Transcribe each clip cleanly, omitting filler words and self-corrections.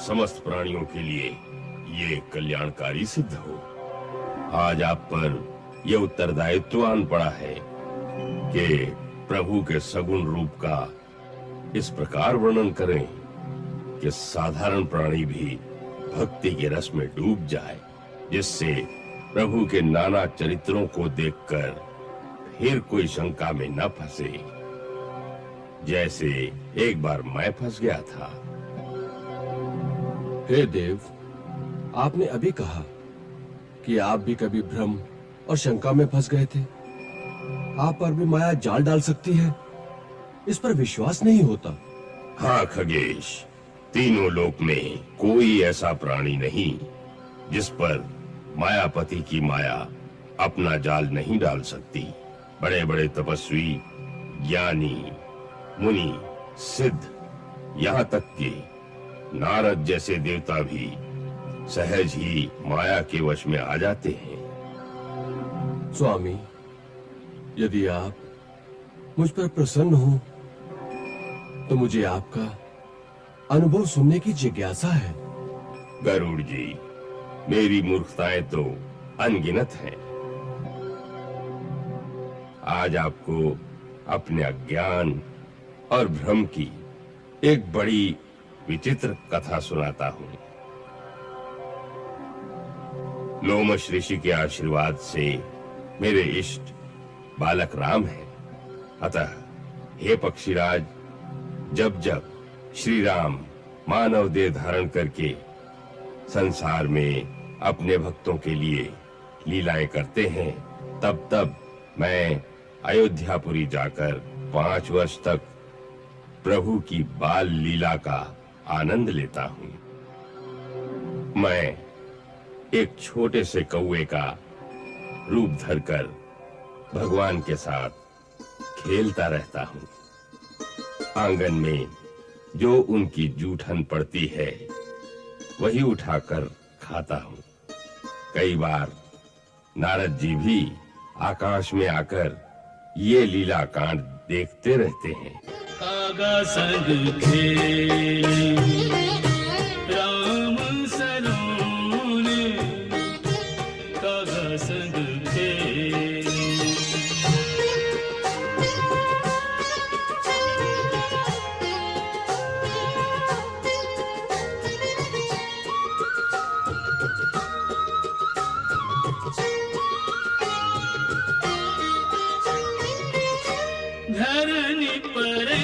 समस्त प्राणियों के लिए ये कल्याणकारी सिद्ध हो। आज आप पर यह उत्तरदायित्व आन पड़ा है कि प्रभु के सगुण रूप का इस प्रकार वर्णन करें कि साधारण प्राणी भी भक्ति के रस में डूब जाए, जिससे प्रभु के नाना चरित्रों को देखकर फिर कोई शंका में न फंसे, जैसे एक बार मैं फंस गया था। हे देव, आपने अभी कहा कि आप भी कभी भ्रम और शंका में फंस गए थे। आप पर भी माया जाल डाल सकती है, इस पर विश्वास नहीं होता। हाँ खगेश, तीनों लोक में कोई ऐसा प्राणी नहीं जिस पर मायापति की माया अपना जाल नहीं डाल सकती। बड़े बड़े तपस्वी, ज्ञानी, मुनि, सिद्ध, यहाँ तक कि नारद जैसे देवता भी सहज ही माया के वश में आ जाते हैं। स्वामी, यदि आप मुझ पर प्रसन्न हो तो मुझे आपका अनुभव सुनने की जिज्ञासा है। गरुड़ जी, मेरी मूर्खताएं तो अनगिनत हैं। आज आपको अपने अज्ञान और भ्रम की एक बड़ी विचित्र कथा सुनाता हूं। लोमश ऋषि के आशीर्वाद से मेरे इष्ट बालक राम है। अतः हे पक्षीराज, जब जब श्री राम मानव देह धारण करके संसार में अपने भक्तों के लिए लीलाएं करते हैं, तब तब मैं अयोध्यापुरी जाकर 5 वर्ष तक प्रभु की बाल लीला का आनंद लेता हूं। मैं एक छोटे से कौवे का रूप धरकर भगवान के साथ खेलता रहता हूं। आंगन में जो उनकी जूठन पड़ती है वही उठाकर खाता हूं। कई बार नारद जी भी आकाश में आकर ये लीला कांड देखते रहते हैं। कागा संग खेल राम सलोने, कागा संग खेल। धरनी परे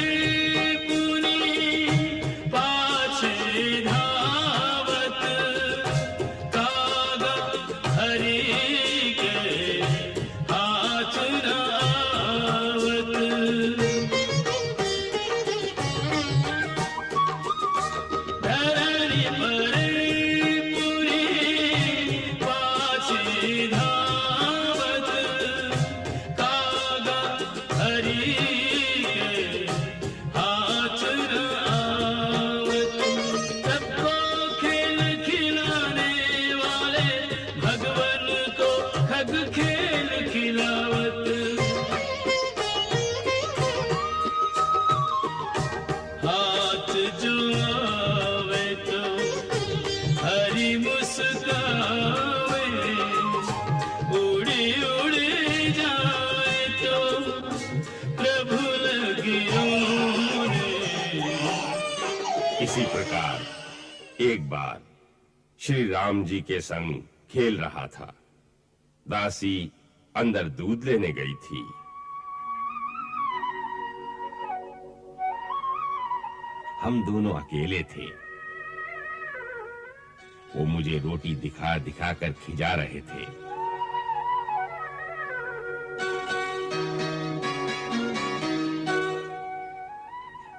इसी प्रकार एक बार श्री राम जी के संग खेल रहा था। दासी अंदर दूध लेने गई थी। हम दोनों अकेले थे। वो मुझे रोटी दिखा दिखा कर खिजा रहे थे।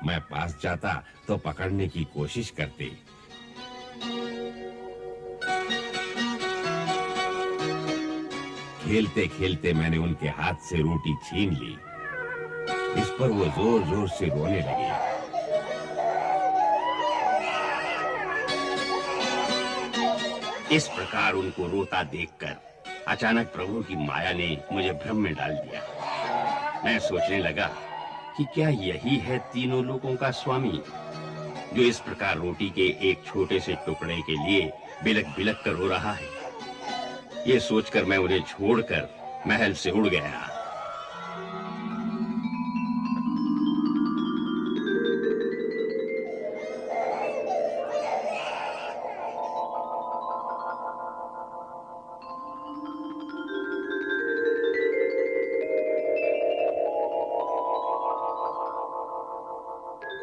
मैं पास जाता तो पकड़ने की कोशिश करते। खेलते खेलते मैंने उनके हाथ से रोटी छीन ली। इस पर वो जोर जोर से रोने लगे। इस प्रकार उनको रोता देखकर अचानक प्रभु की माया ने मुझे भ्रम में डाल दिया। मैं सोचने लगा कि क्या यही है तीनों लोगों का स्वामी। जो इस प्रकार रोटी के एक छोटे से टुकड़े के लिए बिलक बिलक कर रो रहा है। ये सोचकर मैं उन्हें छोड़कर महल से उड़ गया।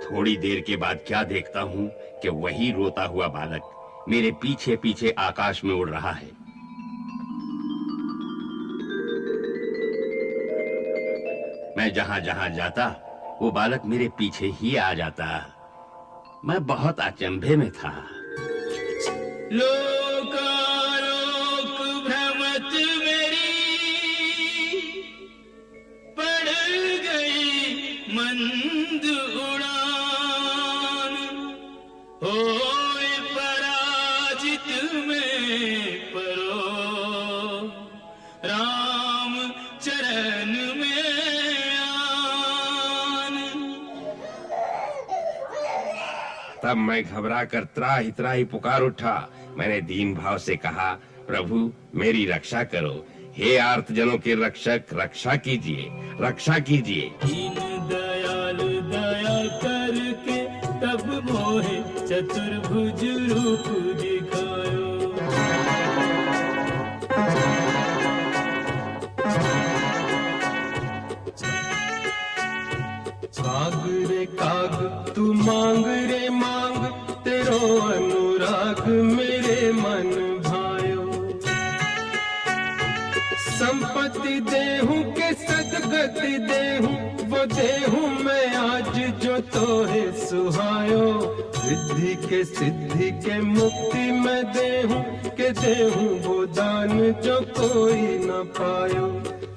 थोड़ी देर के बाद क्या देखता हूं कि वही रोता हुआ बालक मेरे पीछे पीछे आकाश में उड़ रहा है। मैं जहां जहां जाता वो बालक मेरे पीछे ही आ जाता। मैं बहुत अचंभे में था। लोकालोक भ्रमत मेरी पड़ गई मंद उड़ान, होए पराजित में परो राम चरण में आन। तब मैं घबरा कर त्राहि त्राहि पुकार उठा। मैंने दीन भाव से कहा, प्रभु मेरी रक्षा करो, हे आर्त जनों के रक्षक, रक्षा कीजिए, रक्षा कीजिए। दीन दयाल दया करके तब मोहे चतुर्भुज रूप दिखायो। काग रे काग तू मांग रे मांग, तेरो अनुराग मेरे मन भायो। संपत्ति देहूं के सदगति देहूं, वो देहूं मैं आज जो तोहे सुहायो। रिद्धि के सिद्धि के मुक्ति मैं देहूं के देहूं, वो दान जो कोई न पायो।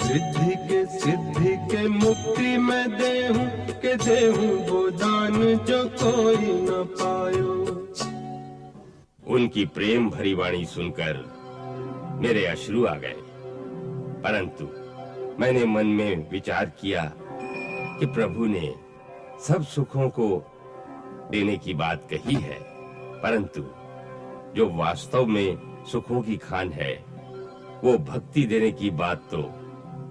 रिद्धि के सिद्धि के मुक्ति मैं देहूं के देहूं, वो दान जो कोई न पायो। उनकी प्रेम भरी वाणी सुनकर मेरे अश्रु आ गए, परंतु मैंने मन में विचार किया कि प्रभु ने सब सुखों को देने की बात कही है, परंतु जो वास्तव में सुखों की खान है वो भक्ति देने की बात तो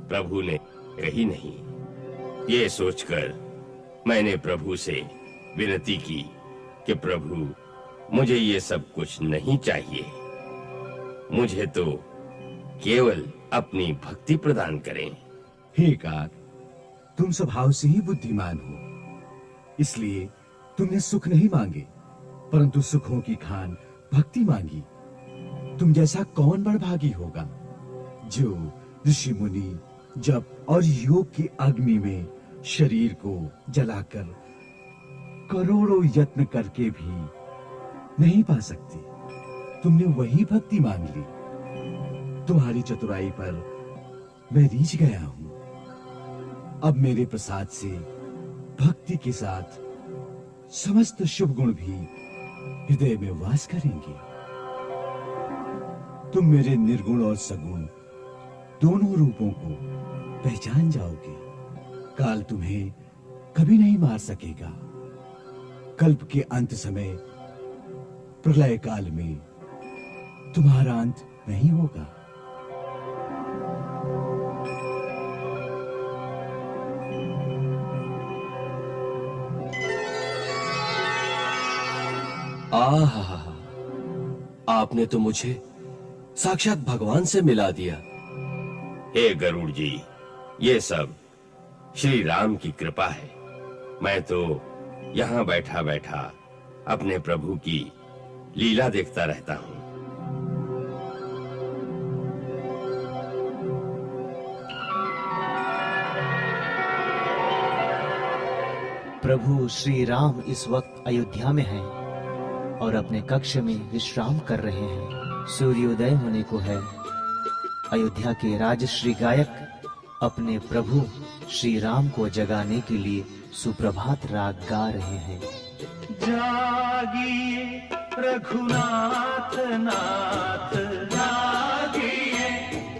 प्रभु ने कही नहीं। ये सोचकर मैंने प्रभु से विनती की कि प्रभु मुझे ये सब कुछ नहीं चाहिए, मुझे तो केवल अपनी भक्ति प्रदान करें। हे काग, तुम स्वभाव से ही बुद्धिमान हो, इसलिए तुमने सुख नहीं मांगे परंतु सुखों की खान भक्ति मांगी। तुम जैसा कौन बड़भागी होगा जो ऋषि मुनि जप और योग की अग्नि में शरीर को जलाकर करोड़ों यत्न करके भी नहीं पा सकते। तुमने वही भक्ति मांग ली। तुम्हारी चतुराई पर मैं रीझ गया हूं। अब मेरे प्रसाद से भक्ति के साथ समस्त शुभ गुण भी हृदय में वास करेंगे। तुम मेरे निर्गुण और सगुण दोनों रूपों को पहचान जाओगे। काल तुम्हें कभी नहीं मार सकेगा। कल्प के अंत समय प्रलय काल में तुम्हारा अंत नहीं होगा। आहा, आपने तो मुझे साक्षात भगवान से मिला दिया। हे गरुड़ जी, ये सब श्री राम की कृपा है। मैं तो यहाँ बैठा बैठा अपने प्रभु की लीला देखता रहता हूँ। प्रभु श्री राम इस वक्त अयोध्या में हैं और अपने कक्ष में विश्राम कर रहे हैं। सूर्योदय होने को है। अयोध्या के राजश्री गायक अपने प्रभु श्री राम को जगाने के लिए सुप्रभात राग गा रहे हैं। जागिए रघुनाथ नाथ, जागिए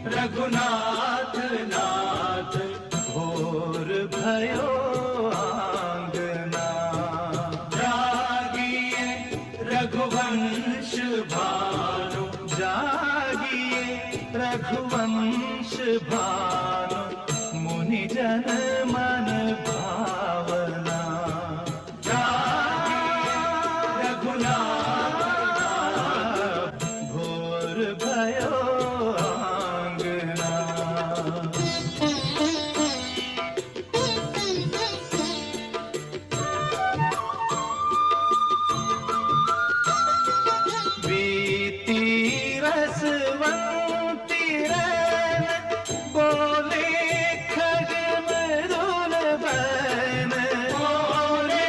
रघुनाथ नाथ, घोर भयो आंगना। जागिए रघुवंश भानु जागिए रघुवंश भानु मुनि जन मन भावना रघुनाथ भोर भयो आंगना बीती रसवंती रैन बोले खग मृदुल बैन बोले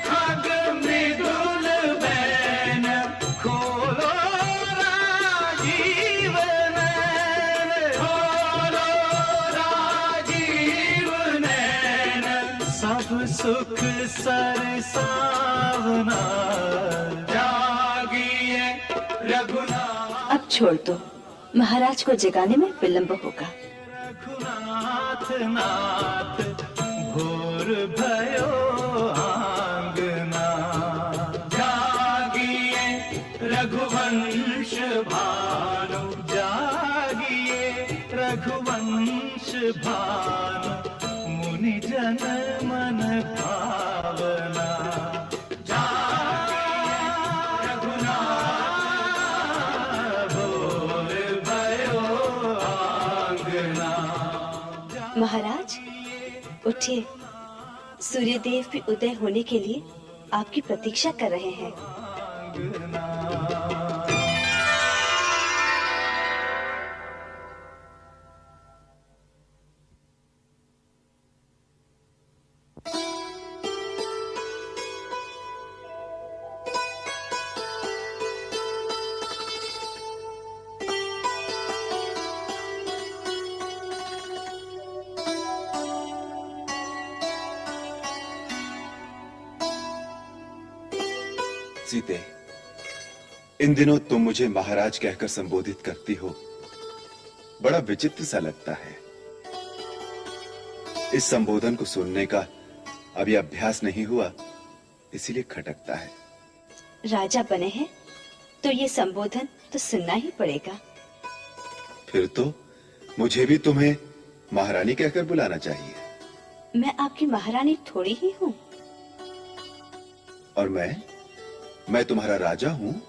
खग मृदुल बैन खोलो राजीव नैन खोलो राजीव नैन सब सुख सरसावना जागिए रघुनाथ अब छोड़ दो, महाराज को जगाने में विलंब होगा। रघुनाथ नाथ भोर भयो आंगना जागिए रघुवंश भानु जागिए रघुवंश भानु मुनि जन मन भावना भोर भयो आंगना महाराज उठिए, सूर्यदेव भी उदय होने के लिए आपकी प्रतीक्षा कर रहे हैं। सीते, इन दिनों तुम मुझे महाराज कहकर संबोधित करती हो, बड़ा विचित्र सा लगता है। इस संबोधन को सुनने का अभी अभ्यास नहीं हुआ, इसीलिए खटकता है। राजा बने हैं तो ये संबोधन तो सुनना ही पड़ेगा। फिर तो मुझे भी तुम्हें महारानी कहकर बुलाना चाहिए। मैं आपकी महारानी थोड़ी ही हूँ। और मैं तुम्हारा राजा हूँ।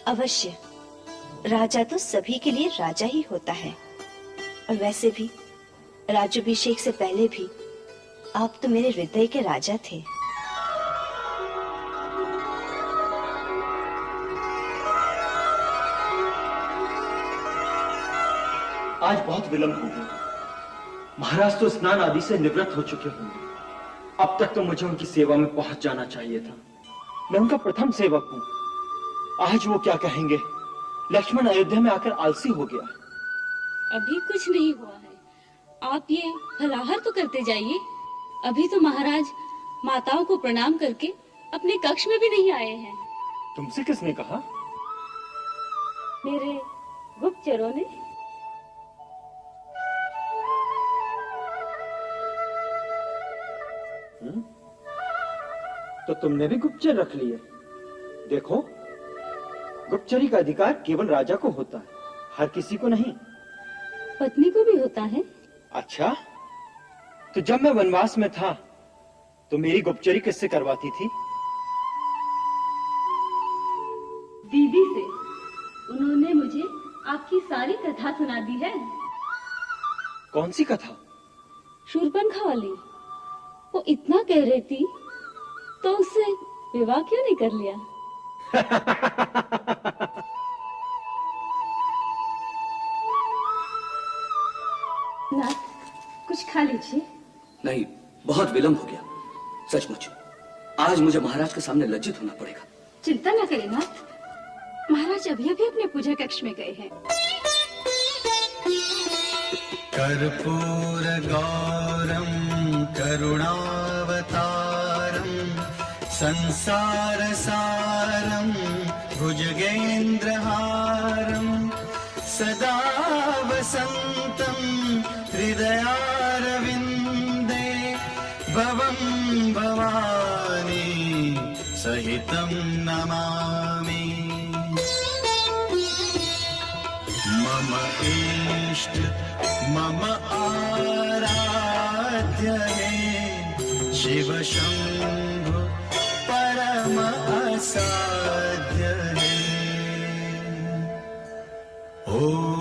अवश्य, राजा तो सभी के लिए राजा ही होता है। और वैसे भी राज्याभिषेक से पहले भी आप तो मेरे हृदय के राजा थे। आज बहुत विलंब हो गया। महाराज तो स्नान आदि से निवृत्त हो चुके होंगे। अब तक तो मुझे उनकी सेवा में पहुंच जाना चाहिए था। मैं उनका प्रथम सेवक हूँ। आज वो क्या कहेंगे? लक्ष्मण अयोध्या में आकर आलसी हो गया। अभी कुछ नहीं हुआ है, आप ये फलाहार तो करते जाइए। अभी तो महाराज माताओं को प्रणाम करके अपने कक्ष में भी नहीं आए हैं। तुमसे किसने कहा? मेरे गुप्तचरों ने। तो तुमने भी गुप्तचर रख लिए। देखो, गुप्तचरी का अधिकार केवल राजा को होता है, हर किसी को नहीं। पत्नी को भी होता है। अच्छा, तो जब मैं वनवास में था तो मेरी गुप्तचरी किससे करवाती थी? दीदी से। उन्होंने मुझे आपकी सारी कथा सुना दी है। कौन सी कथा? शूरपणखा वाली। वो इतना कह रही थी तो उससे विवाह क्यों नहीं कर लिया? नाथ, कुछ खा लीजिए। नहीं, बहुत विलंब हो गया। सचमुच आज मुझे महाराज के सामने लज्जित होना पड़ेगा। चिंता न करें नाथ, महाराज अभी अभी अपने पूजा कक्ष में गए हैं। कर्पूर गौरम करुणावतारम संसार सारम भुजगेन्द्रहारम सदा वसंतम हृदयारविंदे भवं भवानी सहितं नमामि। मम इष्ट मम आराध्य हे शिव शंभु परम असाध्य हे। ओ